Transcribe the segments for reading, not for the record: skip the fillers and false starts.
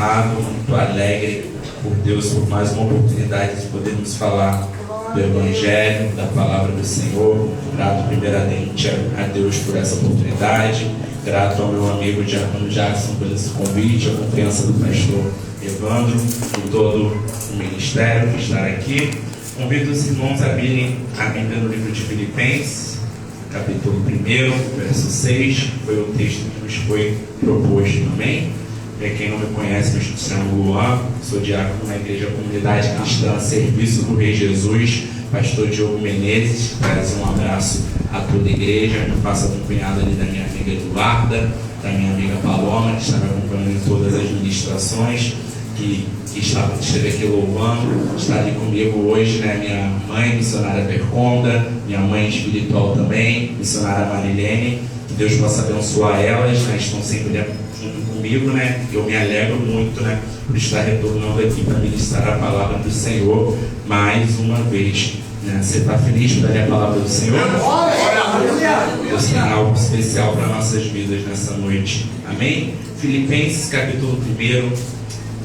honrado, muito alegre por Deus, por mais uma oportunidade de podermos falar do Evangelho, da Palavra do Senhor. Grato primeiramente a Deus por essa oportunidade, grato ao meu amigo Diácono Jackson por esse convite, a confiança do pastor Evandro e todo o ministério que está aqui. Convido os irmãos a abrirem a Bíblia no livro de Filipenses, capítulo 1, verso 6, foi o texto que nos foi proposto também. Para quem não me conhece, me chamo Luan, sou diácono na Igreja Comunidade Cristã a Serviço do Rei Jesus, pastor Diogo Menezes. Traz um abraço a toda a igreja, me faço acompanhado ali da minha amiga Eduarda, da minha amiga Paloma, que está me acompanhando em todas as ministrações, que esteve aqui louvando, está ali comigo hoje, né? Minha mãe, missionária Perconda, minha mãe espiritual também, missionária Marilene. Que Deus possa abençoar elas, né? Estão sempre junto comigo, né? Eu me alegro muito, né, por estar retornando aqui para ministrar a palavra do Senhor mais uma vez, né? Você está feliz por dar a palavra do Senhor? Deus tem algo especial para nossas vidas nessa noite. Amém? Filipenses capítulo 1,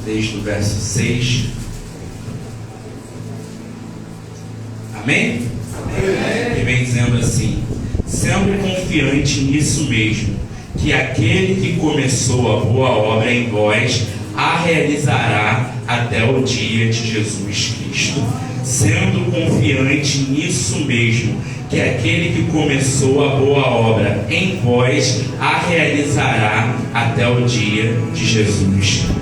desde o verso 6. Amém? Amém. E vem dizendo assim: sempre confiante nisso mesmo, que aquele que começou a boa obra em vós a realizará até o dia de Jesus Cristo. Sendo confiante nisso mesmo, que aquele que começou a boa obra em vós a realizará até o dia de Jesus Cristo.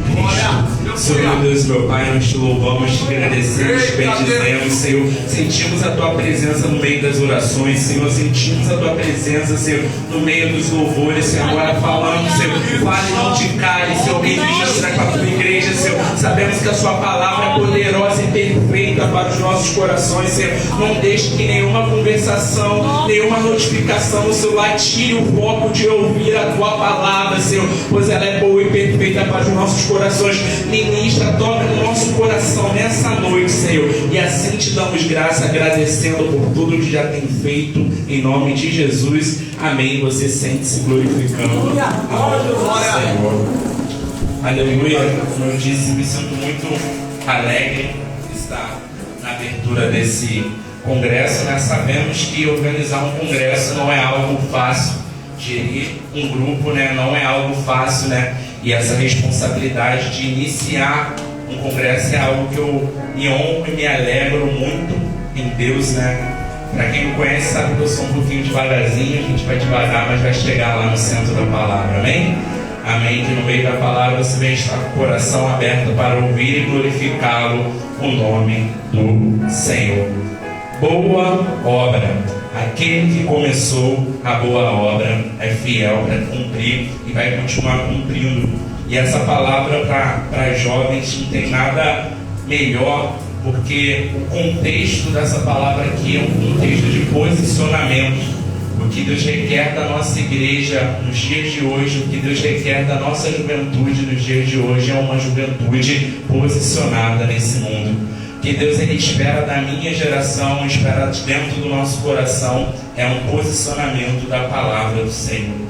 Senhor, meu Deus e meu Pai, nós te louvamos, te agradecemos, te bendizemos, Senhor. Sentimos a Tua presença no meio das orações, Senhor. Sentimos a Tua presença, Senhor, no meio dos louvores, Senhor. Agora falando, Senhor, fale, não te cale, Senhor. Ministra com a Tua igreja, Senhor. Sabemos que a Sua palavra é poderosa e perfeita para os nossos corações, Senhor. Não deixe que nenhuma conversação, nenhuma notificação no celular tire o foco de ouvir a Tua palavra, Senhor, pois ela é boa e perfeita para os nossos corações. Ministra, toca no nosso coração nessa noite, Senhor, e assim te damos graça, agradecendo por tudo que já tem feito, em nome de Jesus. Amém. Você sente-se glorificando ao Senhor. Aleluia. Como eu disse, me sinto muito alegre de estar na abertura desse congresso, né? Sabemos que organizar um congresso não é algo fácil, gerir um grupo, né? Não é algo fácil, né? E essa responsabilidade de iniciar um congresso é algo que eu me honro e me alegro muito em Deus, né? Para quem me conhece sabe que eu sou um pouquinho devagarzinho, a gente vai devagar, mas vai chegar lá no centro da palavra, amém? Amém, que no meio da palavra você vem estar com o coração aberto para ouvir e glorificá-lo, o nome do Senhor. Boa obra. Aquele que começou a boa obra é fiel para cumprir e vai continuar cumprindo. E essa palavra para jovens não tem nada melhor, porque o contexto dessa palavra aqui é um contexto de posicionamento. O que Deus requer da nossa igreja nos dias de hoje, o que Deus requer da nossa juventude nos dias de hoje é uma juventude posicionada nesse mundo. O que Deus ele espera da minha geração, espera dentro do nosso coração, é um posicionamento da palavra do Senhor.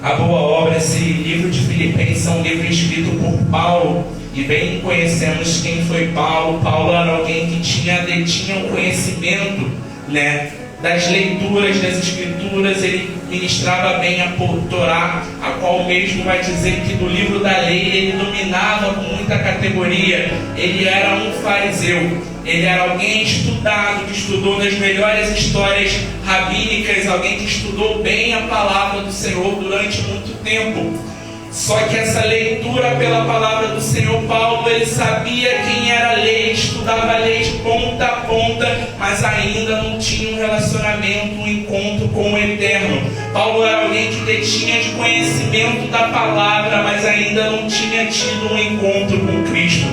A boa obra, esse livro de Filipenses é um livro escrito por Paulo, e bem conhecemos quem foi Paulo. Paulo era alguém que detinha um conhecimento, né, das leituras das Escrituras. Ele ministrava bem a Torá, a qual mesmo vai dizer que do livro da lei ele dominava com muita categoria. Ele era um fariseu, ele era alguém estudado, que estudou nas melhores histórias rabínicas, alguém que estudou bem a palavra do Senhor durante muito tempo. Só que essa leitura pela palavra do Senhor, Paulo, ele sabia quem era a lei, estudava a lei de ponta a ponta, mas ainda não tinha um relacionamento, um encontro com o Eterno. Paulo era alguém que detinha de conhecimento da palavra, mas ainda não tinha tido um encontro com Cristo.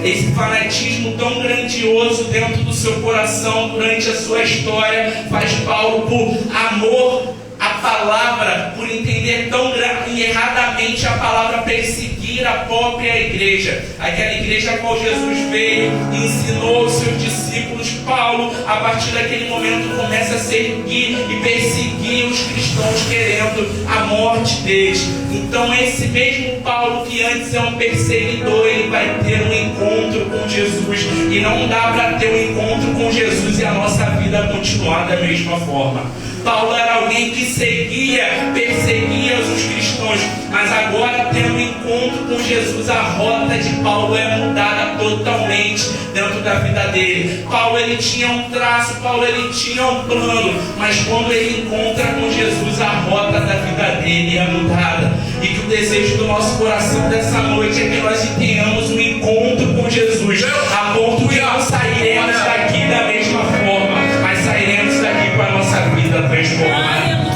Esse fanatismo tão grandioso dentro do seu coração durante a sua história faz Paulo, por amor à palavra, por entender tão erradamente a palavra, perseguir a própria igreja. Aquela igreja a qual Jesus veio e ensinou aos seus discípulos. Paulo, a partir daquele momento, começa a seguir e perseguir os cristãos, querendo a morte deles. Então esse mesmo Paulo, que antes é um perseguidor, ele vai ter um encontro com Jesus. E não dá para ter um encontro com Jesus e a nossa vida continuar da mesma forma. Paulo era alguém que perseguia os cristãos, mas agora, tendo um encontro com Jesus, a rota de Paulo é mudada totalmente dentro da vida dele. Paulo, ele tinha um traço, Paulo, ele tinha um plano, mas quando ele encontra com Jesus, a rota da vida dele é mudada. E que o desejo do nosso coração dessa noite é que nós tenhamos um encontro com Jesus, a ponto que não sairemos daqui da mesma forma, mas sairemos daqui com a nossa vida transformada.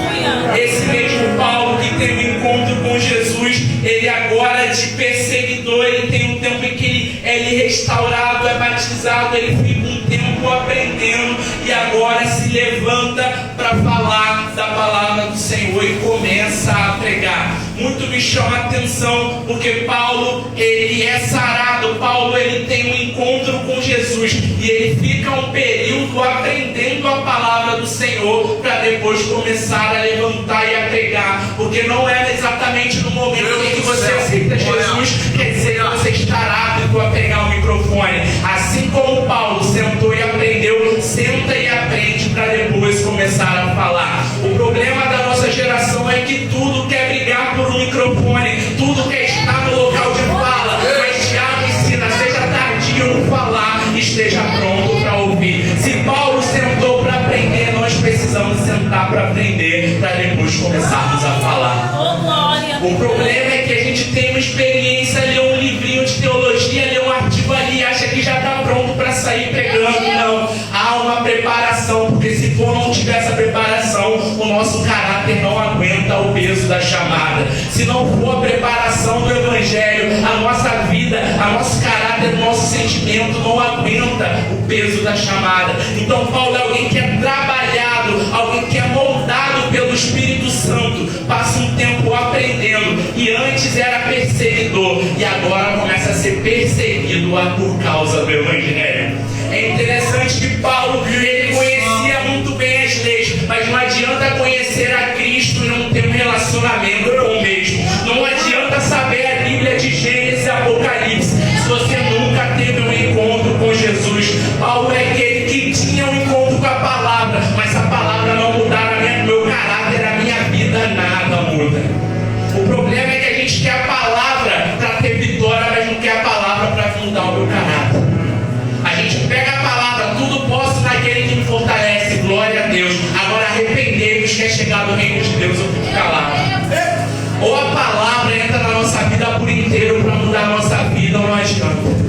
Esse mesmo Paulo que tem um encontro com Jesus, ele agora de perseguidor, ele tem um tempo em que ele é restaurado, é batizado, ele fica um tempo aprendendo e agora se levanta para falar da palavra do Senhor e começa a pregar. Muito me chama a atenção, porque Paulo, ele é sarado, Paulo, ele tem um encontro com Jesus e ele fica um período aprendendo a palavra do Senhor para depois começar a levantar e a pregar, porque não é exatamente no momento em que você aceita Jesus, quer dizer que você estará apto a pegar o microfone. Assim como Paulo sentou e aprendeu, senta e aprende para depois começar a falar. O problema da nossa geração é que tudo quer brigar por um microfone, tudo quer estar no local de fala, mas Tiago ensina, seja tardio no falar, esteja pronto para ouvir. Se Paulo sentou para aprender, nós precisamos sentar para aprender, para depois começarmos a falar. O problema é que a gente tem uma experiência, lê um livrinho de teologia, lê um artigo ali, acha que já está pronto para sair pregando. Não, há uma preparação, porque se não tiver essa preparação, o nosso caráter não aguenta o peso da chamada. Se não for a preparação do Evangelho, a nossa vida, o nosso caráter, o nosso sentimento não aguenta o peso da chamada. Então Paulo é alguém que é trabalhado, alguém que é moldado pelo Espírito Santo, passa um tempo aprendendo, e antes era perseguidor e agora começa a ser perseguido por causa do Evangelho. É interessante que Paulo, ele conhecia muito bem as leis, mas não adianta conhecer a Cristo e não ter um relacionamento com o mesmo. Não adianta saber a Bíblia de Gênesis e Apocalipse se você nunca teve um encontro com Jesus. Paulo é aquele que tinha um encontro com a palavra, mas a palavra não mudar meu caráter, a minha vida, nada muda. O problema é que a gente quer a palavra para ter vitória, mas não quer a palavra para mudar o meu caráter. A gente pega a palavra, tudo posso naquele que me fortalece, glória a Deus. Agora arrependei-vos que é chegado o reino de Deus, eu fico calado. Ou a palavra entra na nossa vida por inteiro para mudar a nossa vida, ou não adianta.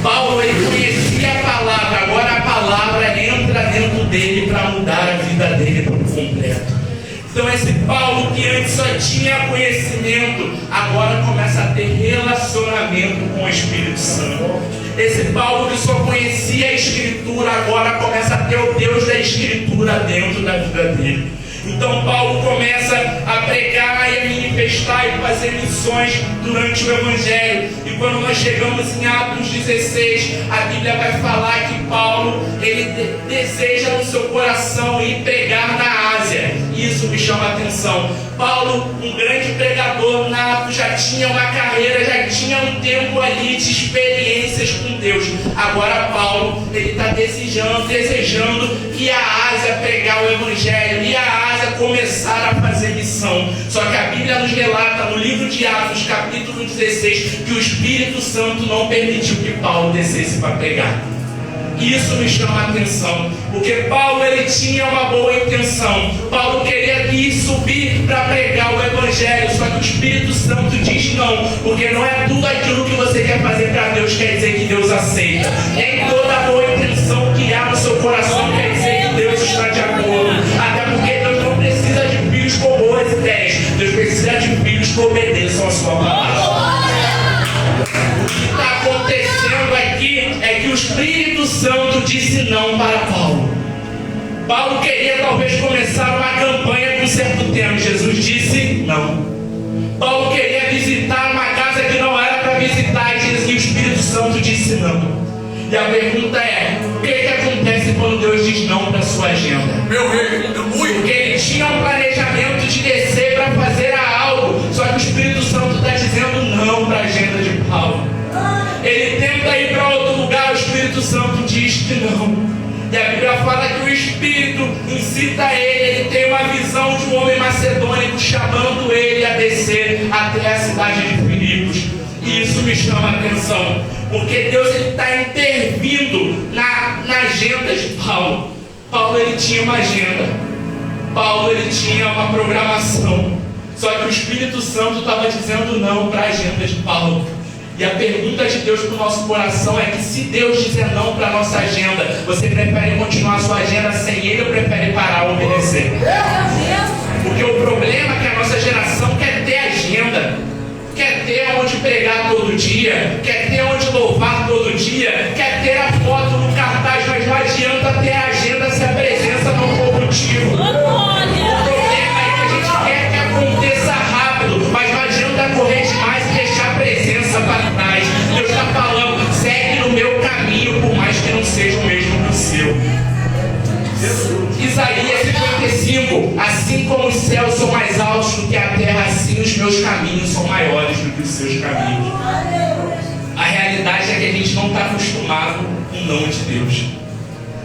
Paulo, ele conhecia a palavra, agora a palavra entra dentro dele para mudar a vida dele por completo. Então esse Paulo que antes só tinha conhecimento, agora começa a ter relacionamento com o Espírito Santo. Esse Paulo que só conhecia a Escritura, agora começa a ter o Deus da Escritura dentro da vida dele. Então Paulo começa a pregar e a manifestar e fazer missões durante o Evangelho. E quando nós chegamos em Atos 16, a Bíblia vai falar que Paulo, ele deseja no seu coração ir pregar na Ásia. Isso me chama a atenção. Paulo, um grande pregador nato, já tinha uma carreira, já tinha um tempo ali de experiências com Deus. Agora Paulo, ele está desejando ir à Ásia pregar o Evangelho, ir à Ásia começar a fazer missão. Só que a Bíblia nos relata no livro de Atos, capítulo 16, que o Espírito Santo não permitiu que Paulo descesse para pregar. Isso me chama a atenção, porque Paulo, ele tinha uma boa intenção. Paulo queria subir para pregar o Evangelho, só que o Espírito Santo diz não, porque não é tudo aquilo que você quer fazer para Deus quer dizer que Deus aceita. Nem toda boa intenção que há no seu coração quer dizer que Deus está de acordo. Até porque Deus não precisa de filhos com boas ideias, Deus precisa de filhos que obedeçam a sua palavra. O que está acontecendo aqui é que o Espírito Santo disse não para Paulo. Paulo queria talvez começar uma campanha com um certo tema. Jesus disse não. Paulo queria visitar uma casa que não era para visitar e o Espírito Santo disse não. E a pergunta é: o que acontece quando Deus diz não para a sua agenda? Porque ele tinha um planejamento de descer para fazer algo, só que o Espírito Santo está dizendo não para a agenda de Paulo. Ele tenta ir para outro lugar, o Espírito Santo diz que não. E a Bíblia fala que o Espírito incita ele tem uma visão de um homem macedônico chamando ele a descer até a cidade de Filipos. E isso me chama a atenção, porque Deus está intervindo na agenda de Paulo. Paulo ele tinha uma agenda, Paulo ele tinha uma programação, só que o Espírito Santo estava dizendo não para a agenda de Paulo. E a pergunta de Deus para o nosso coração é que se Deus dizer não para a nossa agenda, você prefere continuar a sua agenda sem Ele ou prefere parar ou obedecer? Porque o problema é que a nossa geração quer ter agenda, quer ter onde pregar todo dia, quer ter onde louvar todo dia, quer ter a foto no cartaz, mas não adianta ter a agenda se a presença não for contigo. O problema é que a gente quer que aconteça rápido, mas não adianta correr demais e deixar a presença para trás. Deus está falando: segue no meu caminho, por mais que não seja o mesmo que o seu. Isaías 55: assim como os céus são mais altos do que a terra, assim os meus caminhos são maiores do que os seus caminhos. A realidade é que a gente não está acostumado com o não de Deus.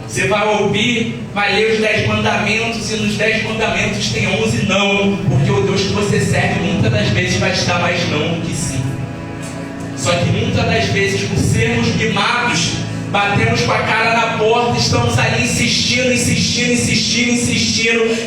Você vai ouvir, vai ler os 10 mandamentos, e nos 10 mandamentos tem 11 não, porque o Deus que você serve muitas das vezes vai te dar mais não do que sim. Só que muitas das vezes, por sermos mimados, batemos com a cara na porta, estamos ali insistindo,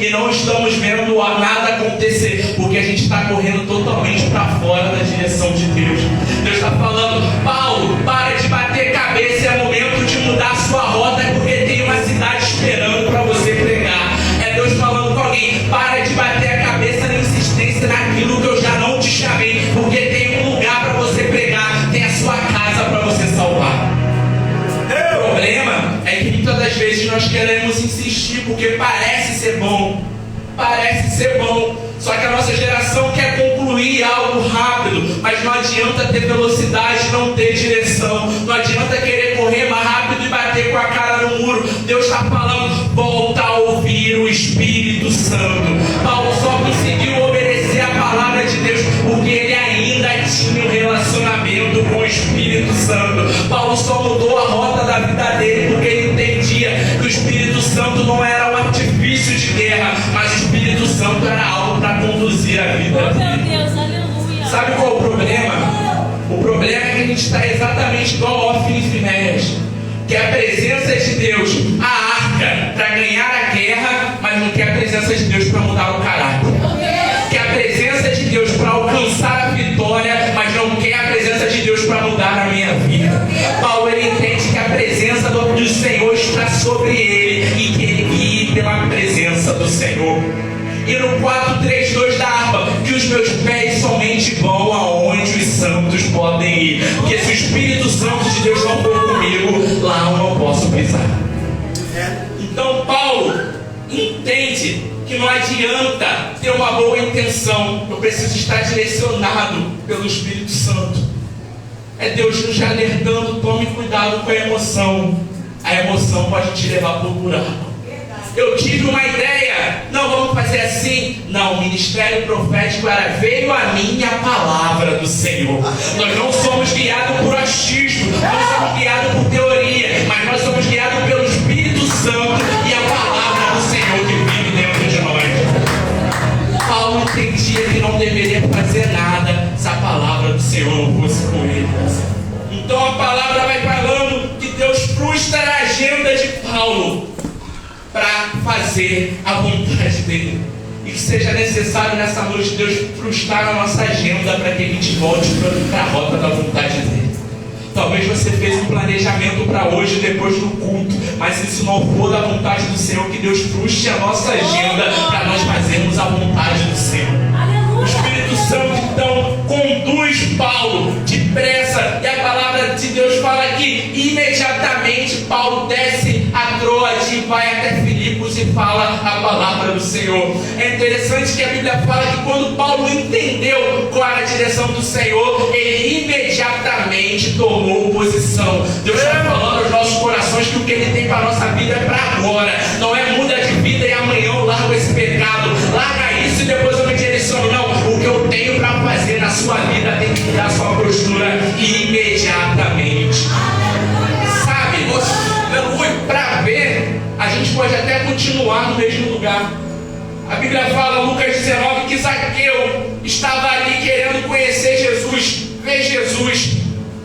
e não estamos vendo nada acontecer, porque a gente está correndo totalmente para fora da direção de Deus. Deus está falando: Paulo, para de bater cabeça, é momento de mudar a sua rota, porque tem uma cidade esperando para você pregar. É Deus falando com alguém: para de bater a cabeça na insistência naquilo que eu já não te chamei, porque tem um lugar para você pregar, tem a sua casa para você salvar. O problema é que muitas das vezes nós queremos insistir porque parece ser bom, só que a nossa geração quer concluir algo rápido, mas não adianta ter velocidade, não ter direção, não adianta querer correr mais rápido e bater com a cara no muro. Deus está falando: volta a ouvir o Espírito Santo. Paulo só conseguiu obedecer a palavra de Deus porque ele ainda tinha um relacionamento com o Espírito Santo. Paulo só mudou a rota da vida dele porque ele entendia que o Espírito Santo não era um artifício de guerra, mas o Espírito Santo era algo para conduzir a vida dele. Sabe qual é o problema? O problema é que a gente está exatamente igual Hófni e Finéias, que é a presença de Deus, a arca para ganhar a guerra, mas não quer a presença de Deus para mudar o caráter. Quer a presença de Deus para alcançar a vitória, mas não quer a presença de Deus para mudar a minha vida. Paulo ele entende que a presença do Senhor está sobre ele e que ele guie pela presença do Senhor. E no 4:3:2 da harpa: que os meus pés somente vão aonde os santos podem ir, porque se o Espírito Santo de Deus não for comigo, lá eu não posso pisar. Então Paulo entende que não adianta ter uma boa intenção, eu preciso estar direcionado pelo Espírito Santo. É Deus nos alertando: tome cuidado com a emoção pode te levar para o buraco. Eu tive uma ideia, não, vamos fazer assim. Não, o ministério profético era: veio a mim a palavra do Senhor. Nós não somos guiados por achismo, não somos guiados por teoria, mas nós somos guiados pelo Espírito Santo e a palavra do Senhor que vive dentro de nós. Paulo entendia que não deveria fazer nada se a palavra do Senhor não fosse com ele. Então a palavra vai falando que Deus frustra a agenda de Paulo para fazer a vontade dele. E que seja necessário nessa noite Deus frustrar a nossa agenda para que a gente volte para a rota da vontade dele. Talvez você fez um planejamento para hoje depois do culto, mas se isso não for da vontade do Senhor, que Deus frustre a nossa agenda para nós fazermos a vontade do Senhor. O Espírito Santo então conduz Paulo depressa, e a palavra de Deus fala que imediatamente Paulo desce a Troade e vai até Filipos e fala a palavra do Senhor. É interessante que a Bíblia fala que quando Paulo entendeu qual era a direção do Senhor, ele imediatamente tomou posição. Deus está falando aos nossos corações que o que Ele tem para a nossa vida é para agora. Não é muda de vida e amanhã eu largo esse pecado, larga isso e depois eu me direciono. Não, o que eu tenho para fazer na sua vida tem que mudar a sua postura imediatamente. Sabe, para ver, a gente pode até continuar no mesmo lugar. A Bíblia fala, Lucas 19, que Zaqueu estava ali querendo conhecer Jesus, ver Jesus,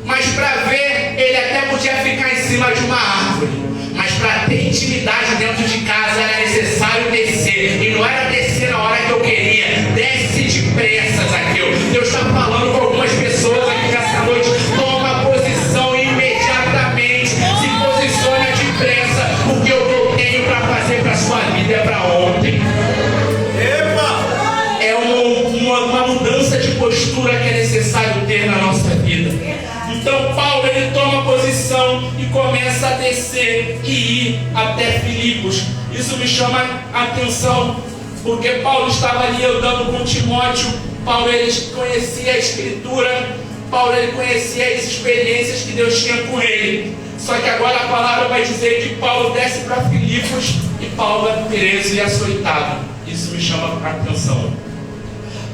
mas para ver, ele até podia ficar em cima de uma árvore, mas para ter intimidade dentro de casa era necessário descer, e não era descer na hora que eu queria. Desce depressa, Zaqueu. Deus está falando com algumas pessoas aqui nessa noite. Toma posição imediatamente, se posiciona depressa, porque o que eu tenho para fazer para a sua vida é para ontem. É uma mudança de postura que é necessário ter na nossa vida. Então Paulo, ele toma posição e começa a descer e ir até Filipos. Isso me chama a atenção, porque Paulo estava ali andando com Timóteo. Paulo, ele conhecia a Escritura. Paulo, ele conhecia as experiências que Deus tinha com ele. Só que agora a palavra vai dizer que Paulo desce para Filipos e Paulo é preso e açoitado. Isso me chama a atenção.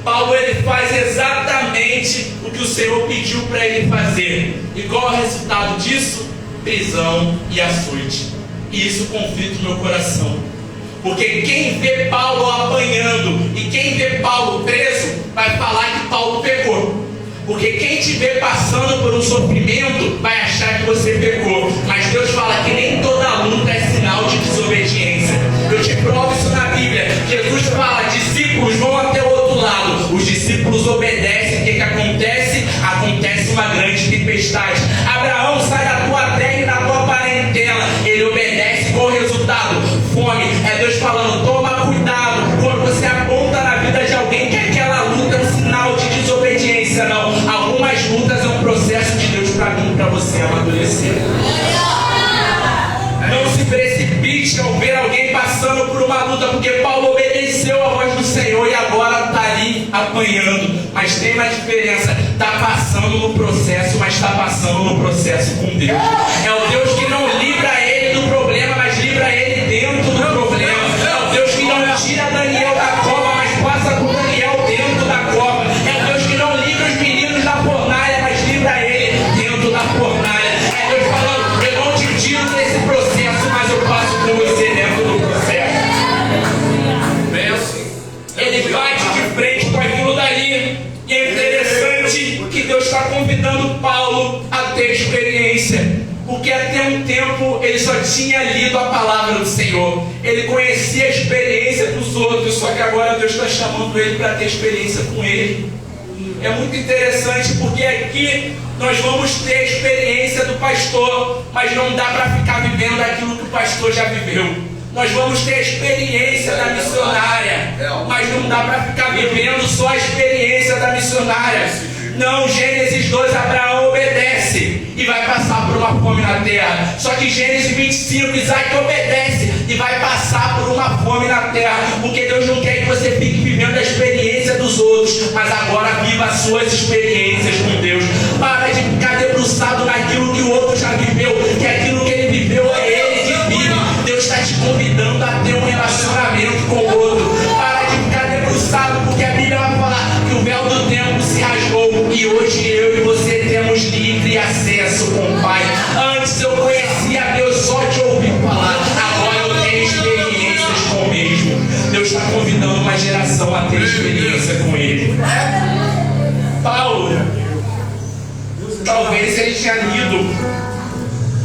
Paulo, ele faz exatamente o que o Senhor pediu para ele fazer. E qual é o resultado disso? Prisão e açoite. E isso conflita o meu coração. Porque quem vê Paulo apanhando e quem vê Paulo preso vai falar que Paulo pecou. Porque quem te vê passando por um sofrimento vai achar que você pecou. Mas Deus fala que nem toda luta é sinal de desobediência. Eu te provo isso na Bíblia. Jesus fala, discípulos vão até o outro lado. Os discípulos obedecem. O que acontece? Acontece uma grande tempestade. Abraão, sai da tua terra e da tua parentela. Ele obedece, com o resultado? Fome. É Deus falando, toma cuidado quando você aponta na vida de alguém que aquela luta é um sinal de desobediência. Não, algumas lutas é um processo de Deus para mim e para você amadurecer. Não se precipite ao ver alguém passando por uma luta, porque Paulo obedeceu a voz do Senhor e agora está ali apanhando. Mas tem uma diferença, está passando no processo, mas está passando no processo com Deus. É o Deus que não livra ele do problema, mas livra ele dentro do problema. É o Deus que não tira Daniel da cova, mas passa com Daniel dentro da cova. É o Deus que não livra os meninos da fornalha, mas livra ele dentro da fornalha. É Deus falando, eu não te tiro desse processo, mas eu passo com você dentro do processo. Ele bate de frente com aquilo dali. E é interessante que Deus está convidando Paulo a ter experiência. Porque até um tempo ele só tinha lido a palavra do Senhor. Ele conhecia a experiência dos outros, só que agora Deus está chamando ele para ter experiência com ele. É muito interessante porque aqui nós vamos ter a experiência do pastor, mas não dá para ficar vivendo aquilo que o pastor já viveu. Nós vamos ter a experiência da missionária, mas não dá para ficar vivendo só a experiência da missionária. Não, Gênesis 2, Abraão obedece e vai passar por uma fome na terra. Só que Gênesis 25, Isaac obedece e vai passar por uma fome na terra. Porque Deus não quer que você fique vivendo a experiência dos outros, mas agora viva as suas experiências com Deus. Para de ficar debruçado naquilo que o outro já viveu, que aquilo que ele viveu é ele que vive. Deus está te convidando a ter um relacionamento com o outro. Para de ficar debruçado, porque a Bíblia vai falar que o véu do templo se rasgou e hoje eu e você temos livre acesso com o Pai. Antes eu conhecia Deus só de ouvir falar, agora eu tenho experiências com o mesmo. Deus está convidando uma geração a ter experiência com Ele. Paulo, talvez ele tenha lido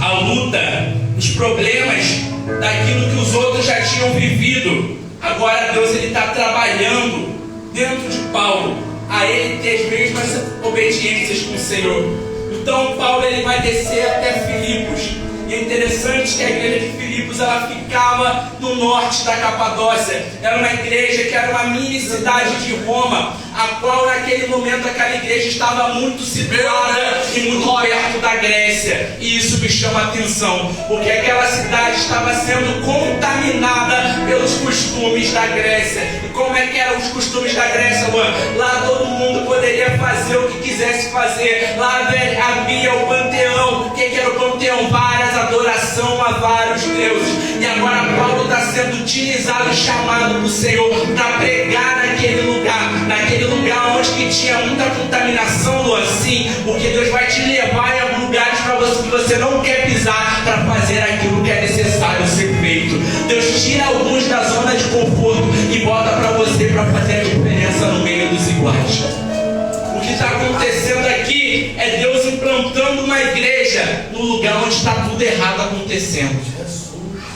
a luta, os problemas daquilo que os outros já tinham vivido. Agora Deus está trabalhando dentro de Paulo a ele ter as mesmas obediências com o Senhor. Então Paulo ele vai descer até Filipos E é interessante que a igreja de Filipos, ela ficava no norte da Capadócia. Era uma igreja que era uma mini cidade de Roma, a qual naquele momento aquela igreja estava muito situada e muito perto da Grécia. E isso me chama a atenção, porque aquela cidade estava sendo contaminada pelos costumes da Grécia. E como é que eram os costumes da Grécia, Luan? Lá todo mundo poderia fazer o que quisesse fazer. Lá havia o panteão. O que era o panteão? Várias adoração a vários deuses. E agora Paulo está sendo utilizado, chamado do Senhor para pregar naquele lugar onde que tinha muita contaminação, Luan. Sim, porque Deus vai te levar em alguns lugares para você que você não quer pisar, para fazer aquilo que é necessário ser feito. Deus tira alguns da zona de conforto e bota para você para fazer a diferença no meio dos iguais. O que está acontecendo aqui é Deus implantando uma igreja no lugar onde está tudo errado acontecendo.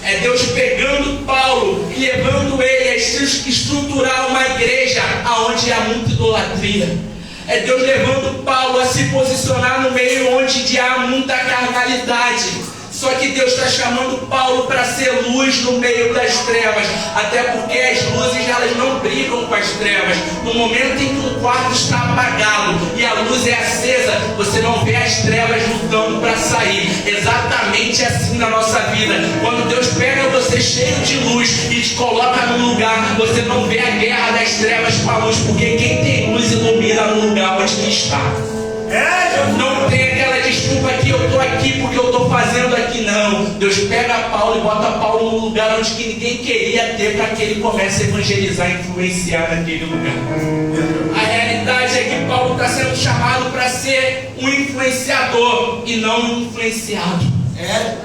É Deus pegando Paulo e levando ele a estruturar uma igreja onde há muita idolatria. É Deus levando Paulo a se posicionar no meio onde há muita carnalidade. Só que Deus está chamando Paulo para ser luz no meio das trevas. Até porque as luzes, elas não brigam com as trevas. No momento em que um quarto está apagado e a luz é acesa, você não vê as trevas lutando para sair. Exatamente assim na nossa vida. Quando Deus pega você cheio de luz e te coloca num lugar, você não vê a guerra das trevas com a luz. Porque quem tem luz ilumina no lugar onde está. Não tem aquela desculpa que eu estou aqui porque eu estou fazendo aqui, não. Deus pega Paulo e bota Paulo num lugar onde que ninguém queria ter, para que ele comece a evangelizar e influenciar naquele lugar. A realidade é que Paulo está sendo chamado para ser um influenciador e não um influenciado.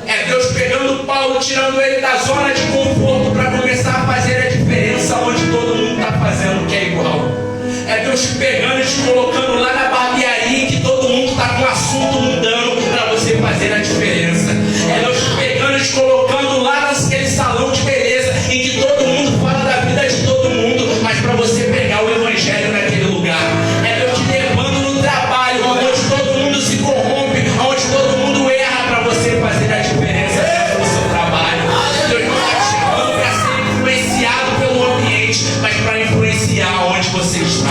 É Deus pegando Paulo, tirando ele da zona de conforto para começar a fazer a diferença onde todo mundo está fazendo que é igual. É Deus te pegando e te colocando lá na barbearia que todo mundo está com assunto mundano para você fazer a diferença. É Deus te pegando e te colocando lá naquele salão de beleza em que todo mundo fala da vida de todo mundo, mas para você pregar o evangelho naquele lugar. É Deus te levando no trabalho onde todo mundo se corrompe, onde todo mundo erra, para você fazer a diferença dentro do seu trabalho. Deus não está te chamando para ser influenciado pelo ambiente, mas para influenciar onde você está.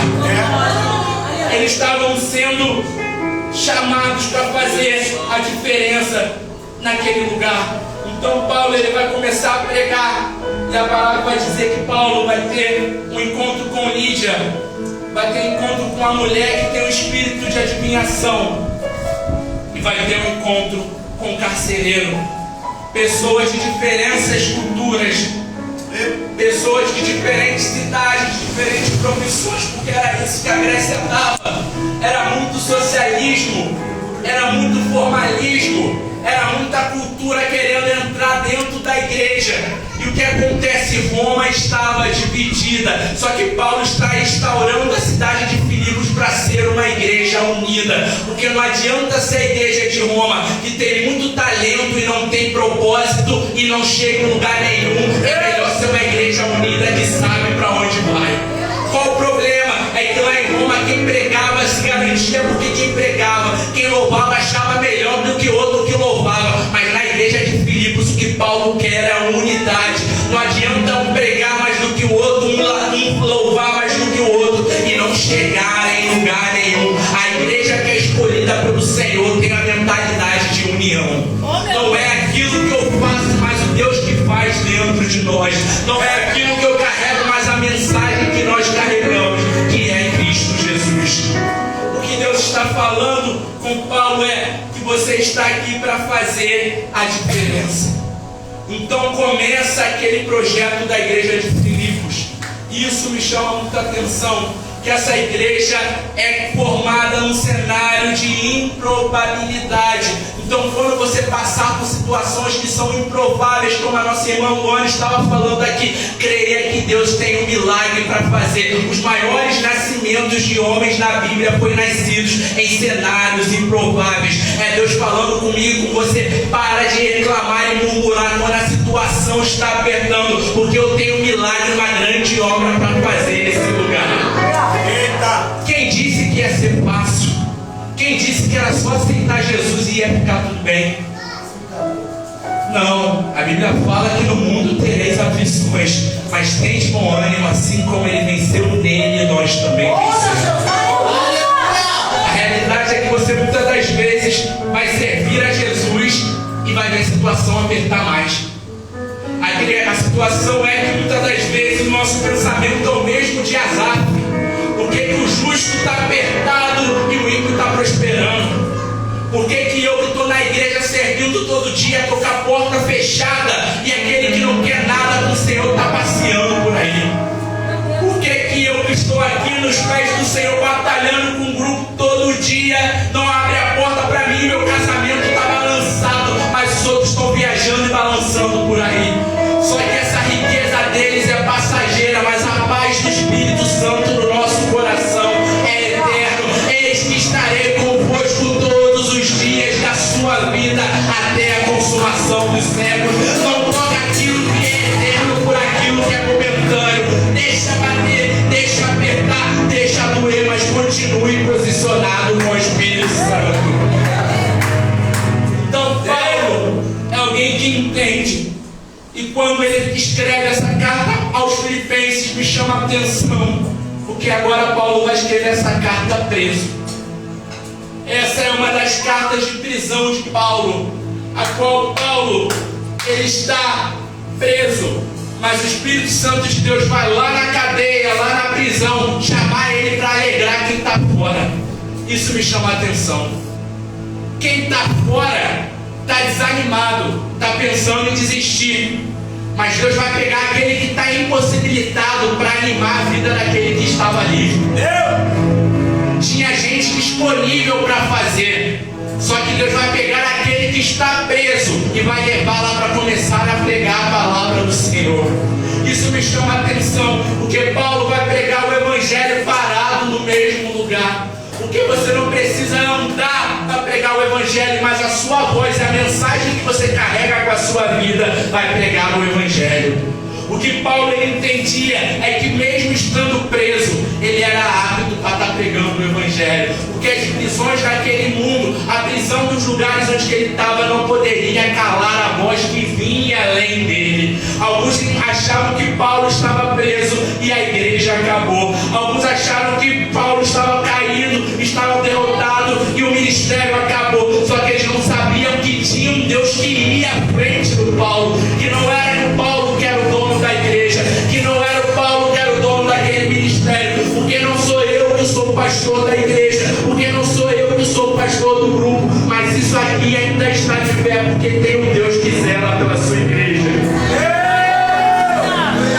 Eles estavam sendo chamados para fazer a diferença naquele lugar. Então Paulo, ele vai começar a pregar, e a palavra vai dizer que Paulo vai ter um encontro com Lídia, vai ter um encontro com uma mulher que tem um espírito de adivinhação, e vai ter um encontro com um carcereiro. Pessoas de diferentes culturas, pessoas de diferentes cidades, de diferentes profissões, porque era isso que a Grécia estava. Era muito socialismo, era muito formalismo, era muita cultura querendo entrar dentro da igreja. E o que acontece? Roma estava dividida. Só que Paulo está instaurando a cidade de Filipos para ser uma igreja unida. Porque não adianta ser a igreja de Roma, que tem muito talento e não tem propósito e não chega em lugar nenhum. É melhor ser uma igreja unida que sabe para onde vai. Qual o problema? É que lá em Roma quem pregava se garantia, porque quem pregava, quem louvava achava melhor do que outro que louvava. Mas na igreja de Filipos o que Paulo quer é a unidade. Não adianta um pregar mais do que o outro, um louvar mais do que o outro e não chegar em lugar nenhum. A igreja que é escolhida pelo Senhor tem a mentalidade de união. Não é aquilo que eu faço, mas o Deus que faz dentro de nós. Não é aquilo que eu carrego, mas a mensagem que nós carregamos, que é em Cristo Jesus. O que Deus está falando com Paulo é que você está aqui para fazer a diferença. Então começa aquele projeto da igreja de Filipos. Isso me chama muita atenção, que essa igreja é formada num cenário de improbabilidade. Então quando você passar por situações que são improváveis, como a nossa irmã Luana estava falando aqui, creia que Deus tem um milagre para fazer. Os maiores nascimentos de homens na Bíblia foram nascidos em cenários improváveis. É Deus falando comigo, com você. Para de reclamar e murmurar quando a situação está apertando, porque eu tenho um milagre, uma grande obra para fazer nesse lugar. Quem disse que ia ser fácil? Quem disse que era só aceitar Jesus e ia ficar tudo bem? Não, a Bíblia fala que no mundo tereis aflições, mas tende bom ânimo, assim como ele venceu nele, nós também vencemos. A realidade é que você muitas das vezes vai servir a Jesus e vai ver a situação apertar mais. A situação é que muitas das vezes o nosso pensamento é o mesmo de azar. Por que o justo está apertado e o ímpio está prosperando? Por que eu que estou na igreja servindo todo dia, estou com a porta fechada e aquele que não quer nada com o Senhor está passeando por aí? Por que eu que estou aqui nos pés do Senhor batalhando com um grupo todo dia não abre a porta para mim e meu casamento está balançado, mas os outros estão viajando e balançando por aí? Só que essa riqueza deles é passageira, mas a paz do Espírito Santo no nosso coração é eterno. Eis que estarei convosco todos os dias da sua vida até a consumação dos séculos. Não troque aquilo que é eterno por aquilo que é momentâneo. Deixa bater, deixa apertar, deixa doer, mas continue posicionado com o Espírito Santo. Então Paulo é alguém que entende. E quando ele escreve essa carta aos Filipenses, me chama a atenção, porque agora Paulo vai escrever essa carta preso. Essa é uma das cartas de prisão de Paulo, a qual Paulo, ele está preso, mas o Espírito Santo de Deus vai lá na cadeia, lá na prisão, chamar ele para alegrar quem está fora. Isso me chama a atenção. Quem está fora está desanimado, está pensando em desistir, mas Deus vai pegar aquele que está impossibilitado para animar a vida daquele que estava livre. Tinha gente disponível para fazer, só que Deus vai pegar aquele que está preso e vai levar lá para começar a pregar a palavra do Senhor. Isso me chama a atenção, porque Paulo vai pregar o Evangelho parado no mesmo lugar. Porque você não precisa andar para pregar o Evangelho, mas a sua voz, a mensagem que você carrega com a sua vida, vai pregar o Evangelho. O que Paulo ele entendia é que mesmo estando preso, ele era apto para estar pregando o Evangelho. Porque as prisões daquele mundo, a prisão dos lugares onde ele estava, não poderia calar a voz que vinha além dele. Alguns achavam que Paulo estava preso e a igreja acabou. Alguns acharam que Paulo estava caído, estava derrotado e o ministério acabou. Só que eles não sabiam que tinha um Deus que ia à frente do Paulo, que não era o Paulo que era o dono da igreja, que não era o Paulo que era o dono daquele ministério, porque não sou eu que sou o pastor da igreja, porque não sou eu que sou o pastor do grupo, mas isso aqui ainda está de pé, porque tem um Deus que zela pela sua igreja.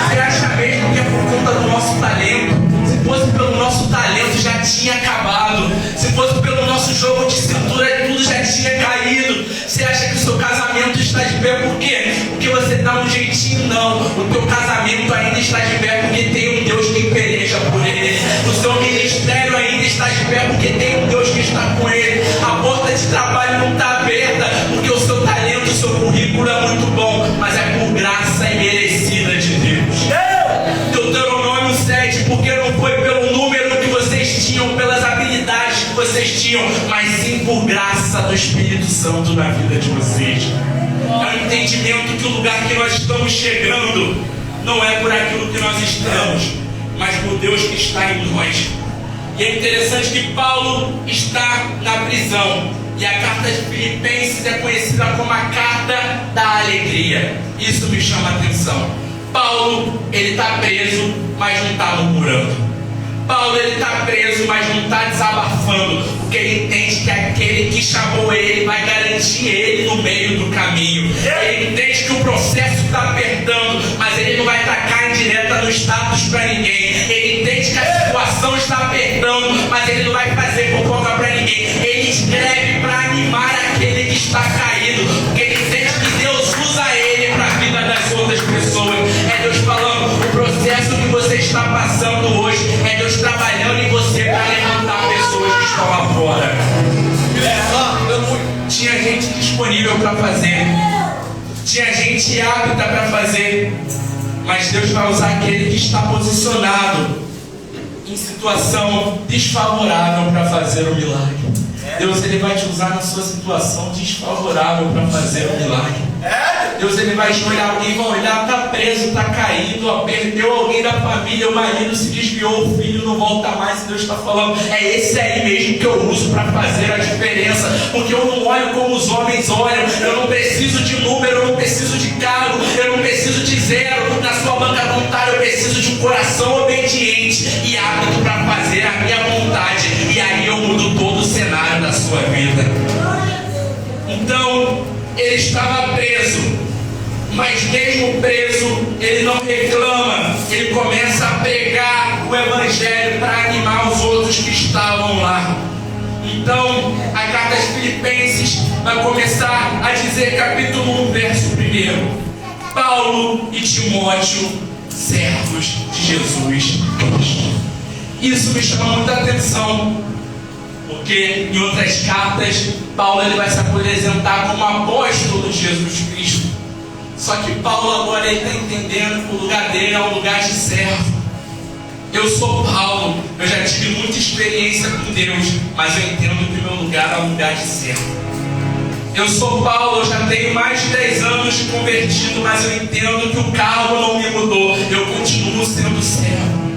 Você acha mesmo que é por conta do nosso talento? Se fosse pelo nosso talento já tinha acabado, se fosse pelo nosso jogo de cintura tudo já tinha caído. Você acha que o seu casamento está de pé por quê? Porque você dá um jeitinho? Não, o teu casamento ainda está de pé porque tem um Deus que peleja por ele. O seu ministério ainda está de pé porque tem um Deus que está com ele. A porta de trabalho não está aberta porque o seu talento, o seu currículo é muito bom, mas é por graça imerecida de Deus. Deuteronômio 7, porque não foi pelo número que vocês tinham, pelas habilidades que vocês tinham, mas sim por graça do Espírito Santo na vida de vocês. É o entendimento que o lugar que nós estamos chegando não é por aquilo que nós estamos, mas por Deus que está em nós. E é interessante que Paulo está na prisão, e a carta de Filipenses é conhecida como a carta da alegria. Isso me chama a atenção. Paulo, ele está preso, mas não está murmurando. Paulo, ele está preso, mas não está desabafando, porque ele entende que aquele que chamou ele vai garantir ele no meio do caminho. Ele entende que o processo está apertando, mas ele não vai tacar indireta no status para ninguém. Ele entende que a situação está apertando, mas ele não vai fazer fofoca para ninguém. Ele escreve para animar aquele que está caído, porque ele entende que Deus usa ele para a vida das outras pessoas. É Deus falando, o processo que você está passando hoje é Deus trabalhando em você para levantar pessoas que estão lá fora. Tinha gente disponível para fazer, tinha gente apta para fazer, mas Deus vai usar aquele que está posicionado em situação desfavorável para fazer o milagre. Deus, ele vai te usar na sua situação desfavorável para fazer o milagre. Deus ele vai olhar alguém e vai olhar, está preso, está caído, ó, perdeu alguém da família, o marido se desviou, o filho não volta mais, e Deus está falando, é esse aí mesmo que eu uso para fazer a diferença, porque eu não olho como os homens olham, eu não preciso de número, eu não preciso de cargo, eu não preciso de zero na sua banca bancária, eu preciso de um coração obediente e apto para fazer a minha vontade, e aí eu mudo todo o cenário da sua vida. Então, ele estava preso, mas mesmo preso, ele não reclama, ele começa a pregar o evangelho para animar os outros que estavam lá. Então, a carta aos Filipenses vai começar a dizer, capítulo 1, verso 1: Paulo e Timóteo, servos de Jesus Cristo. Isso me chama muita atenção, porque em outras cartas, Paulo ele vai se apresentar como apóstolo de Jesus Cristo. Só que Paulo agora está entendendo que o lugar dele é um lugar de servo. Eu sou Paulo, eu já tive muita experiência com Deus, mas eu entendo que o meu lugar é um lugar de servo. Eu sou Paulo, eu já tenho mais de 10 anos de convertido, mas eu entendo que o cargo não me mudou, eu continuo sendo servo.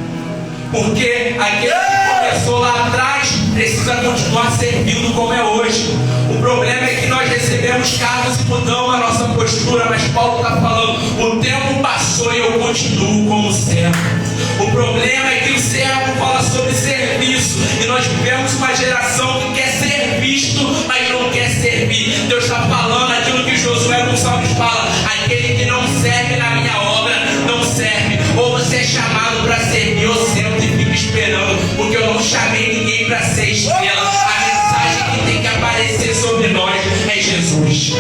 Porque aquele que começou lá atrás precisa continuar servindo como é hoje. O problema é que nós recebemos cargos e mudamos a nossa postura, mas Paulo está falando, o tempo passou e eu continuo como servo. O problema é que o servo fala sobre serviço, e nós vivemos uma geração que quer ser visto, mas não quer servir. Deus está falando aquilo que Josué Gonçalves fala, aquele que não serve na minha obra, não serve. Ou você é chamado para servir, ou senta e fica esperando, porque eu não chamei ninguém para ser estrela. A mensagem que tem que aparecer sobre nós é Jesus.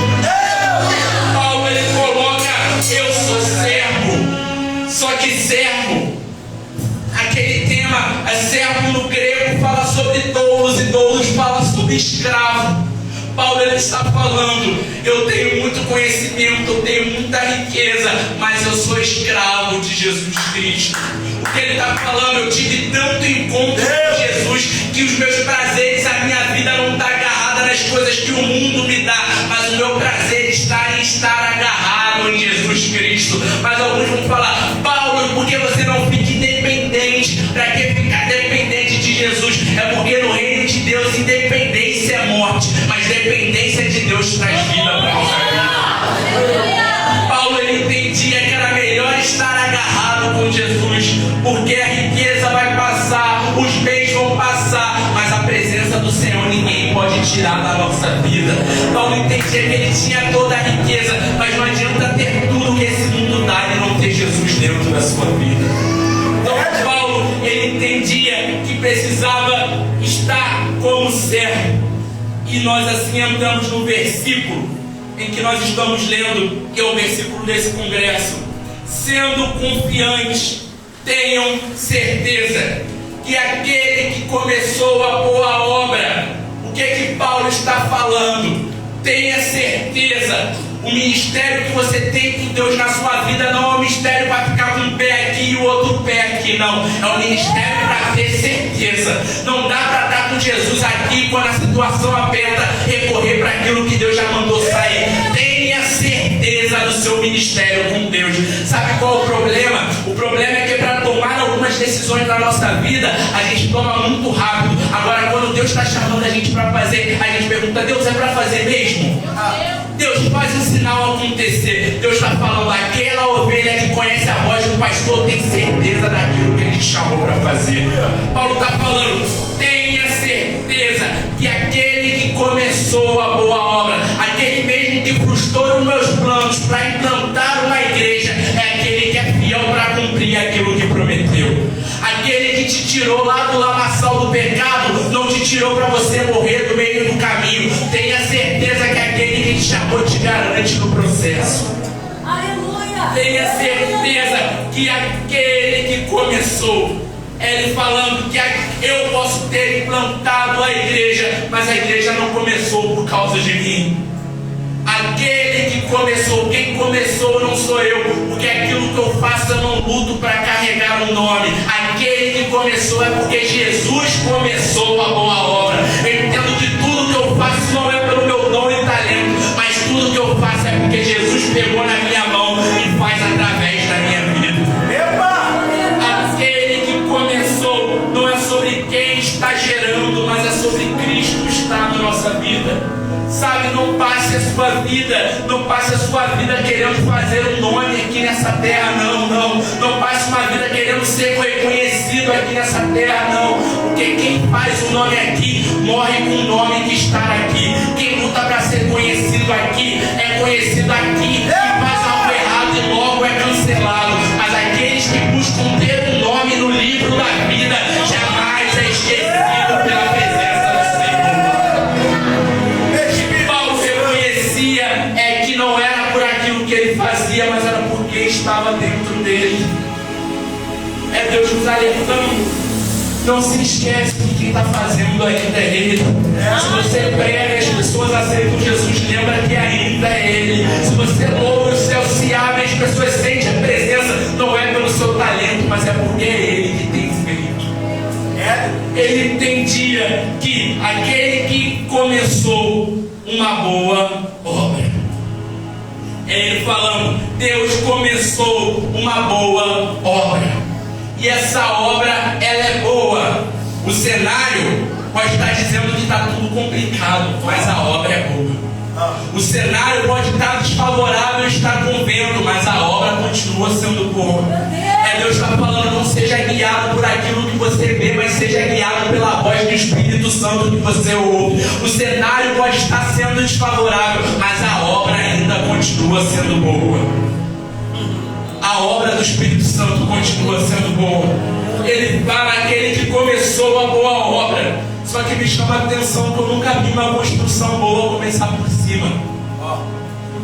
Paulo ele coloca, eu sou servo. Só que servo, aquele tema, servo no grego fala sobre doulos, e doulos fala sobre escravo. Paulo ele está falando, eu tenho muito conhecimento, eu tenho muita riqueza, mas eu sou escravo de Jesus Cristo. O que ele está falando, eu tive tanto encontro com Jesus, que os meus prazeres, a minha vida não está agarrada nas coisas que o mundo me dá, mas o meu prazer está em estar agarrado em Jesus Cristo. Mas alguns vão falar, Paulo, por que você não fica independente? Para que ficar dependente de Jesus? É porque no reino de Deus independência é morte, mas dependência de Deus traz vida para a nossa vida. Paulo ele entendia que era melhor estar agarrado com Jesus, porque a riqueza vai passar, os bens vão passar, mas a presença do Senhor ninguém pode tirar da nossa vida. Paulo entendia que ele tinha toda a riqueza, mas não adianta ter tudo que esse mundo dá e não ter Jesus dentro da sua vida. Então Paulo ele entendia que precisava estar como servo. E nós assim entramos no versículo em que nós estamos lendo, que é o versículo desse congresso. Sendo confiantes, tenham certeza que aquele que começou a boa obra, o que é que Paulo está falando? Tenha certeza, o ministério que você tem com Deus na sua vida não é um ministério para ficar com um pé aqui e o outro pé aqui, não. É um ministério para ter certeza. Não dá para estar com Jesus aqui quando a situação aperta, recorrer para aquilo que Deus já mandou sair. Tenha certeza do seu ministério com Deus. Sabe qual é o problema? O problema é que para tomar algumas decisões na nossa vida, a gente toma muito rápido. Agora, quando Deus está chamando a gente para fazer, a gente pergunta, Deus, é para fazer mesmo? Deus, faz o sinal acontecer. Deus está falando, aquela ovelha que conhece a voz do pastor tem certeza daquilo que ele te chamou para fazer. Paulo está falando, tenha certeza que aquele que começou a boa obra, aquele mesmo que frustrou os meus planos para implantar uma igreja, é aquele que é fiel para cumprir aquilo que prometeu. Aquele que te tirou lá do lamaçal do pecado, não te tirou para você morrer no meio do caminho. Tenha certeza que aquele que te chamou te garante no processo. Aleluia! Tenha certeza que aquele que começou, ele falando que eu posso ter implantado a igreja, mas a igreja não começou por causa de mim. Aquele que começou, quem começou não sou eu, porque aquilo que eu faço eu não luto para carregar um nome. Aquele que começou é porque Jesus começou a boa obra. Eu entendo que tudo que eu faço não é pelo meu dom e talento, mas tudo que eu faço é porque Jesus não passe a sua vida querendo fazer um nome aqui nessa terra, não passe uma vida querendo ser reconhecido aqui nessa terra, não, porque quem faz o nome aqui, morre com o nome que está aqui. Quem luta para ser conhecido aqui, é conhecido aqui, quem faz algo errado e logo é cancelado, mas aqueles que buscam ter um nome no livro da vida, jamais é esquecido pela presença do Senhor. O que Paulo reconhecia é que não era por aquilo que ele fazia, mas era porque estava dentro dele. É Deus nos alertando. Não se esquece que quem está fazendo ainda é Ele. Se você prega e as pessoas aceitam Jesus, lembra que ainda é Ele. Se você louva, os céus se abrem, as pessoas sentem a presença, não é pelo seu talento, mas é porque é Ele que tem feito. Ele entendia que aquele que começou uma boa obra, ele falando, Deus começou uma boa obra. E essa obra, ela é boa. O cenário pode estar dizendo que está tudo complicado, mas a obra é boa. O cenário pode estar desfavorável, estar com vento, mas a obra continua sendo boa. Deus está falando, não seja guiado por aquilo que você vê, mas seja guiado pela voz do Espírito Santo que você ouve. O cenário pode estar sendo desfavorável, mas a obra ainda continua sendo boa. A obra do Espírito Santo continua sendo boa. Ele fala aquele que começou a boa obra. Só que me chama a atenção que eu nunca vi uma construção boa começar por cima.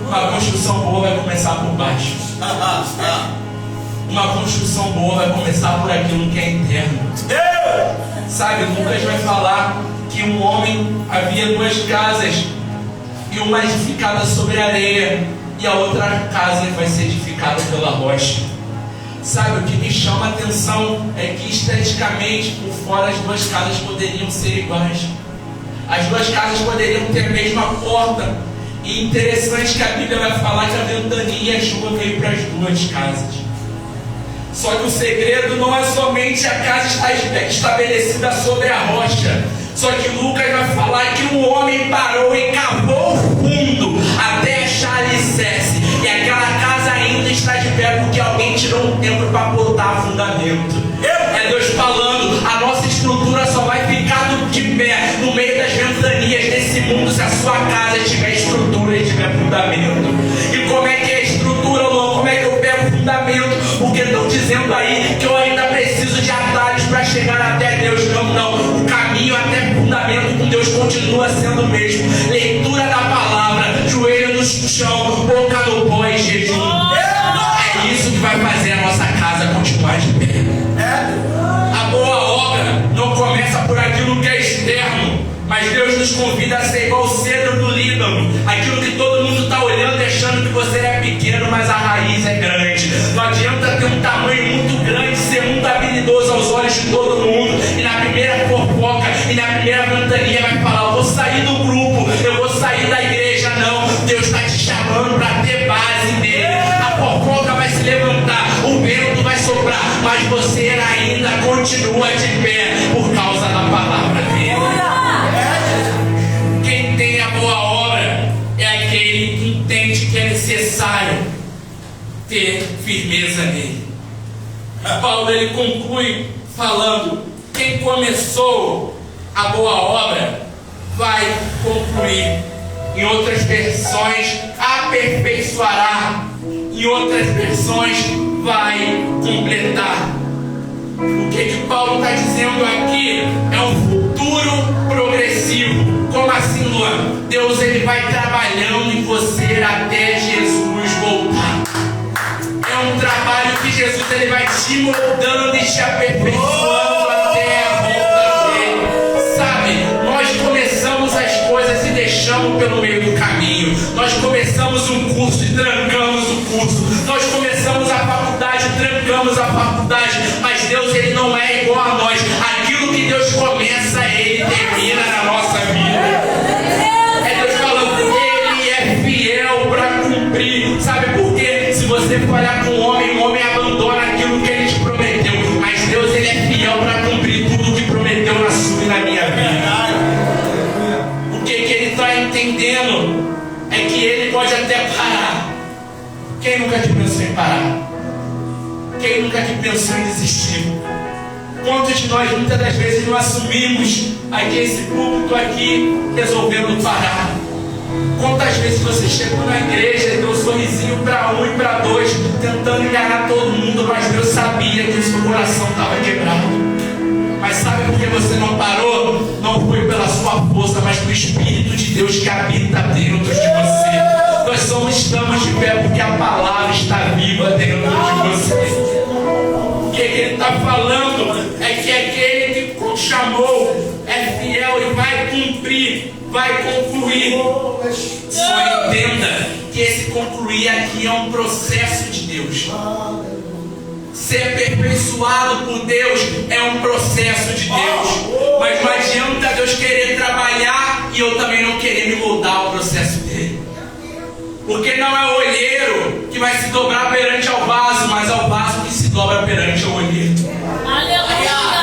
Uma construção boa vai começar por baixo. Uma construção boa vai começar por aquilo que é interno. Sabe, Lucas vai falar que um homem havia duas casas, e uma edificada sobre a areia, e a outra casa vai ser edificada pela rocha. Sabe, o que me chama a atenção é que esteticamente, por fora, as duas casas poderiam ser iguais. As duas casas poderiam ter a mesma porta. E interessante que a Bíblia vai falar que a ventania e a chuva veio para as duas casas. Só que o segredo não é somente a casa estar estabelecida sobre a rocha. Só que Lucas vai falar que o homem parou e cavou fundo até achar alicerce. E aquela casa ainda está de pé porque alguém tirou um tempo para botar fundamento. É Deus falando, a nossa estrutura só vai ficar de pé no meio das ventanias desse mundo se a sua casa tiver estrutura e tiver fundamento. E como é que é a estrutura, Luan? Como é que eu pego o fundamento? Porque estão dizendo aí que eu ainda preciso de atalhos para chegar até Deus. Não. O caminho até fundamento com Deus continua sendo o mesmo. Leitura da palavra, joelho no chão, boca no pó e jejum. É isso que vai fazer a nossa casa continuar de pé. A boa obra não começa por aquilo que é externo, mas Deus nos convida a ser igual o cedro do Líbano. Aquilo que todo mundo está olhando e achando que você é pequeno, mas a raiz é grande. Não adianta ter um tamanho muito grande, ser muito habilidoso aos olhos de todo mundo, e na primeira fofoca e na primeira ventania vai falar, eu vou sair do grupo, eu vou sair da igreja. Não, Deus está te chamando para ter base nele. A fofoca vai se levantar, o vento vai soprar, mas você ainda continua de pé por causa da palavra dele. Quem tem a boa obra é aquele que entende que é necessário ter firmeza nele. Paulo ele conclui falando, quem começou a boa obra vai concluir. Em outras versões, aperfeiçoará. Em outras versões, vai completar. O que Paulo está dizendo aqui é um futuro progressivo. Como assim, Luan? Deus ele vai trabalhando em você até Jesus voltar. É um trabalho que Jesus ele vai te moldando e te aperfeiçoando até a volta dele. Sabe, nós começamos as coisas e deixamos pelo meio do caminho. Nós começamos um curso e trancamos o curso. Nós começamos a faculdade e trancamos a faculdade. Mas Deus ele não é igual a nós. Aquilo que Deus começa, ele termina na nossa vida. É Deus falando, ele é fiel para cumprir. Sabe por quê? Se você falhar com o homem abandona aquilo que ele te prometeu. Mas Deus ele é fiel para cumprir tudo que prometeu na sua e na minha vida. O que ele está entendendo entendendo é que Ele pode até parar. Quem nunca te pensou em parar? Quem nunca te pensou em desistir? Quantos de nós muitas das vezes não assumimos aqui esse púlpito aqui resolvendo parar? Quantas vezes você chegou na igreja e deu um sorrisinho para um e para dois, tentando enganar todo mundo, mas Deus sabia que o seu coração estava quebrado. Mas sabe por que você não parou? Não foi pela sua força, mas pelo Espírito de Deus que habita dentro de você. Nós só estamos de pé porque a palavra está viva dentro de você. O que ele está falando é que aquele que te chamou é fiel e vai cumprir, vai concluir. Só entenda que esse concluir aqui é um processo de Deus. Ser aperfeiçoado por Deus é um processo de Deus. Mas não adianta Deus querer trabalhar e eu também não querer me moldar ao processo dele. Porque não é o olheiro que vai se dobrar perante ao vaso, mas é o vaso que se dobra perante ao olheiro.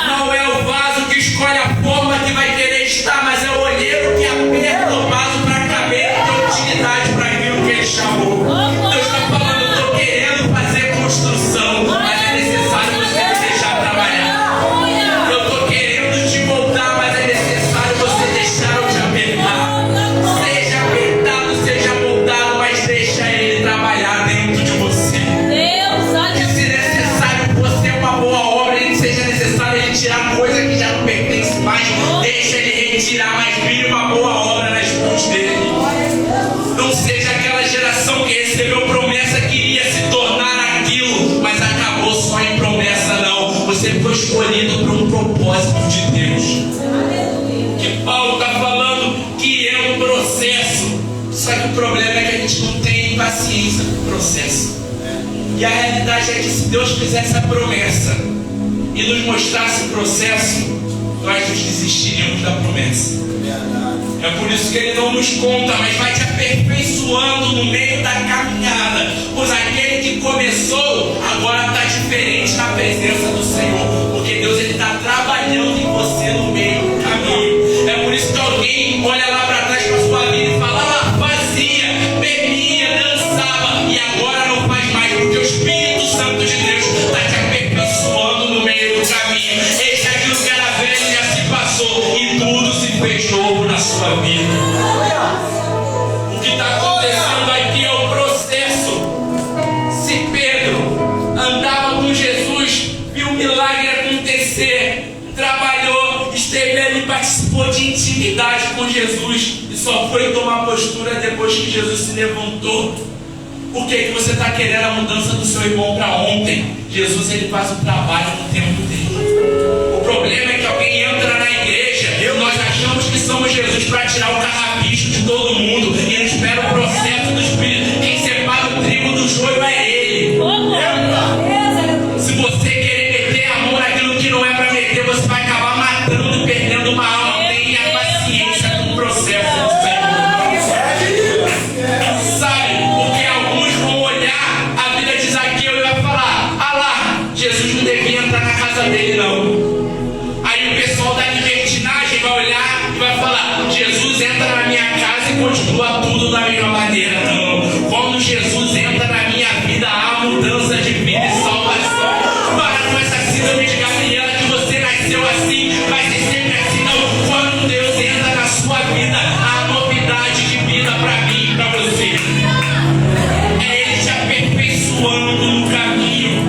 Não é o vaso que escolhe a forma que vai querer estar, mas é o olheiro que aperta o vaso para caber e ter utilidade para aquilo que ele chamou. Deus está falando, eu estou querendo fazer construção, mas é necessário você me deixar trabalhar. Eu estou querendo te moldar, mas é necessário você deixar eu te apertar. Seja apertado, seja moldado, mas deixa ele trabalhar dentro de você. Que se necessário você uma boa obra, e seja necessário ele tirar coisa que já não pertence mais, deixa ele retirar, mas vire uma boa obra nas mãos dele. Não seja aquela geração que recebeu promessa que iria se tornar aquilo, mas acabou só em promessa. Não, você foi escolhido para um propósito de Deus. Que Paulo está falando que é um processo. Só que o problema é que a gente não tem paciência com o processo. E a realidade é que se Deus fizesse a promessa e nos mostrasse o processo, nós nos desistiríamos da promessa. É por isso que ele não nos conta, mas vai te aperfeiçoando no meio da caminhada. Pois aquele que começou, agora está diferente na presença do Senhor. Porque Deus está trabalhando em você no meio do caminho. É por isso que alguém olha lá para trás para a sua vida e fala, fazia, bebia, dançava, e agora não faz mais, porque o Espírito Santo de Deus está te aperfeiçoando no meio do caminho. Eis aquilo que era velho já se passou e tudo se fez novo na sua vida. O que está acontecendo aqui é o processo. Se Pedro andava com Jesus, viu o milagre acontecer, trabalhou, esteve ali, participou de intimidade com Jesus e só foi tomar postura depois que Jesus se levantou. Por que você está querendo a mudança do seu irmão para ontem? Jesus, ele faz o trabalho no tempo dele. O problema é que alguém entra na igreja, nós achamos que somos Jesus para tirar o carrapicho de todo mundo e não espera o processo do Espírito. Quem separa o trigo do joio é ele. Se você querer meter a mão naquilo que não é para meter, você vai acabar matando e perdendo uma alma. Tenha paciência com o processo do Senhor. Sabe, porque alguns vão olhar a vida de Zaqueu e vai falar, lá, Jesus não devia entrar na casa dele não. Aí o pessoal da libertinagem vai olhar e vai falar, Jesus entra na minha casa e continua tudo da mesma maneira. Não, quando Jesus entra na minha vida, há mudança de vida e salvação. Para com essa síndrome de Gabriela que você nasceu assim, vai ser sempre assim. Não, quando Deus entra na sua vida, há novidade de vida para mim e para você. É Ele te aperfeiçoando no caminho.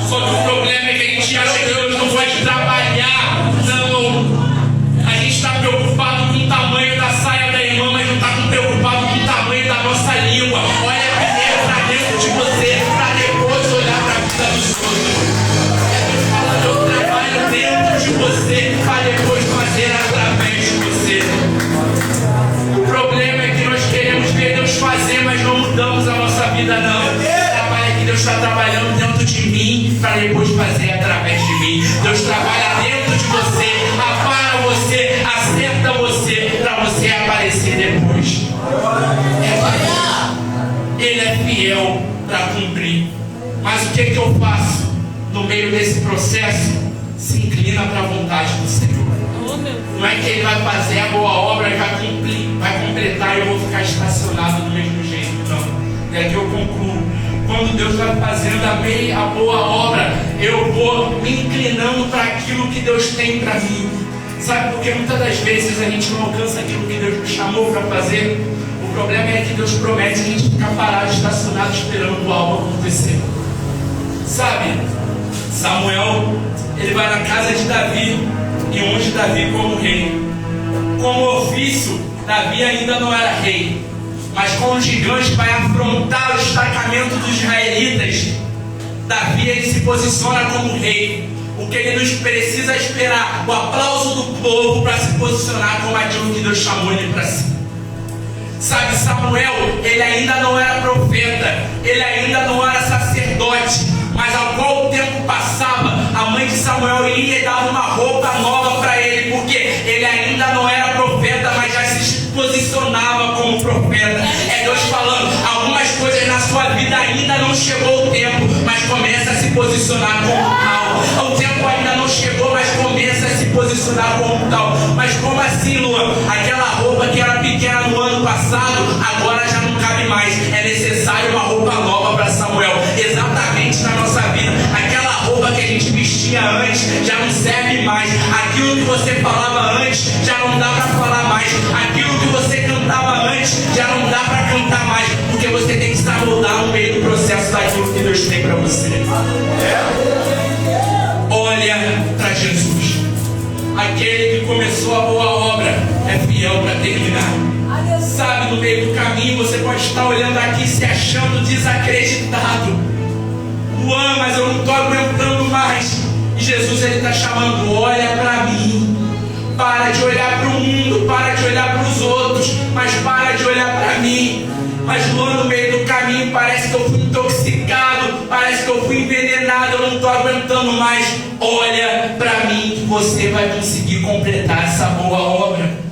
Só que o problema é que a gente acha que Deus não pode trabalhar. Não. A gente está preocupado com o tamanho da saia da irmã, mas não está preocupado com o tamanho da nossa língua. Olha primeiro para dentro de você, para depois olhar para a vida dos outros. É Deus falando, eu trabalho dentro de você, para depois fazer através de você. O problema é que nós queremos ver Deus fazer, mas não mudamos a nossa vida, não. Deus está trabalhando dentro de mim para depois fazer através de mim. Deus trabalha dentro de você, apara você, acerta você para você aparecer depois. Ele é fiel para cumprir. Mas o que eu faço no meio desse processo? Se inclina para a vontade do Senhor. Não é que Ele vai fazer a boa obra e vai cumprir, vai completar estacionado do mesmo jeito, não. E aqui eu concluo. Quando Deus vai fazendo a boa obra, eu vou me inclinando para aquilo que Deus tem para mim. Sabe, porque muitas das vezes a gente não alcança aquilo que Deus nos chamou para fazer. O problema é que Deus promete e a gente fica parado, estacionado, esperando algo acontecer. Sabe, Samuel, ele vai na casa de Davi e unge Davi como rei. Como ofício, Davi ainda não era rei, mas como o gigante vai afrontar o destacamento dos israelitas, Davi ele se posiciona como rei. O que ele nos precisa esperar, o aplauso do povo para se posicionar como aquilo que Deus chamou ele para si. Sabe, Samuel, ele ainda não era profeta, ele ainda não era sacerdote, mas ao qual o tempo passava, a mãe de Samuel ia e dava uma roupa nova para ele, porque ele ainda não era profeta, mas já se posicionava como profeta. É Deus falando, algumas coisas na sua vida ainda não chegou o tempo, mas começa a se posicionar como tal. O tempo ainda não chegou, mas começa a se posicionar como tal. Mas como assim, Luan? Aquela roupa que era pequena no ano passado, agora já não cabe mais. É necessário uma roupa nova para Samuel. Exatamente na nossa vida. Aquela roupa que a gente vestia antes já não serve mais. Aquilo que você falava antes já não dá para falar mais. Aquilo que você cantava antes já não dá para cantar mais. Porque você tem que estar moldado no meio do processo daquilo que Deus tem para você. Olha para Jesus. Aquele que começou a boa obra é fiel para terminar. Sabe, no meio do caminho você pode estar olhando aqui se achando desacreditado. Luan, mas eu não estou aguentando mais. E Jesus ele está chamando, olha para mim. Para de olhar para o mundo, para de olhar para os outros, mas para de olhar para mim. Mas Luan, no meio do caminho parece que eu fui intoxicado, parece que eu fui envenenado, eu não estou aguentando mais. Olha para mim que você vai conseguir completar essa boa obra.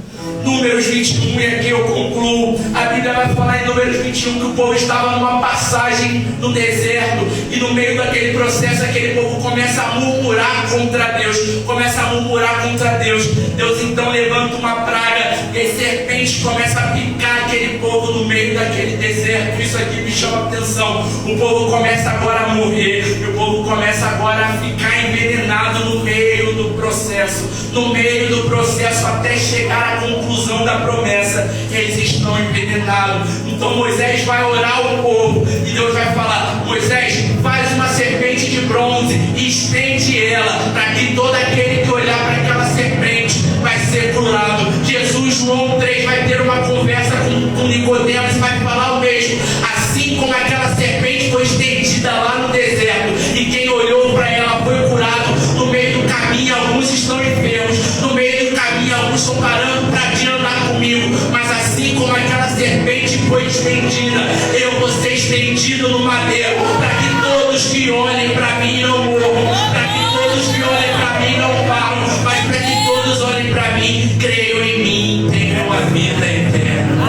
Números 21, e aqui eu concluo. A Bíblia vai falar em Números 21 que o povo estava numa passagem no deserto, e no meio daquele processo aquele povo começa a murmurar contra Deus. Começa a murmurar contra Deus. Deus então levanta uma praga e as serpentes começam a picar aquele povo no meio daquele deserto. Isso aqui me chama a atenção. O povo começa agora a morrer, e o povo começa agora a ficar envenenado no meio do processo. No meio do processo até chegar à conclusão da promessa, que eles estão envenenados. Então Moisés vai orar ao povo e Deus vai falar, Moisés, faz uma serpente de bronze e estende ela, para que todo aquele que olhar para aquela serpente vai ser curado. Jesus, João 3, vai ter uma conversa com Nicodemos e vai falar o mesmo. Assim como aquela serpente foi estendida lá no deserto e quem olhou para ela foi curado, no meio do caminho alguns estão enfermos, no meio do caminho alguns estão parando para andar comigo, mas assim como aquela serpente foi estendida, eu vou ser estendido no madeiro, para que todos que olhem para mim não morram, para que todos que olhem para mim não param, mas para que todos olhem para mim, creiam em mim, tenham a vida eterna.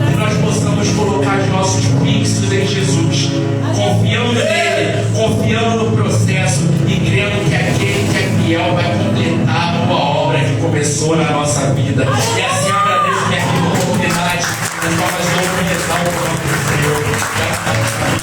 Que nós possamos colocar os nossos fixos em Jesus, confiando nele, confiando no processo e crendo que aquele que é fiel vai completar a boa obra que começou na nossa vida. E assim eu agradeço minha oportunidade, nós vamos completar o nome do Senhor.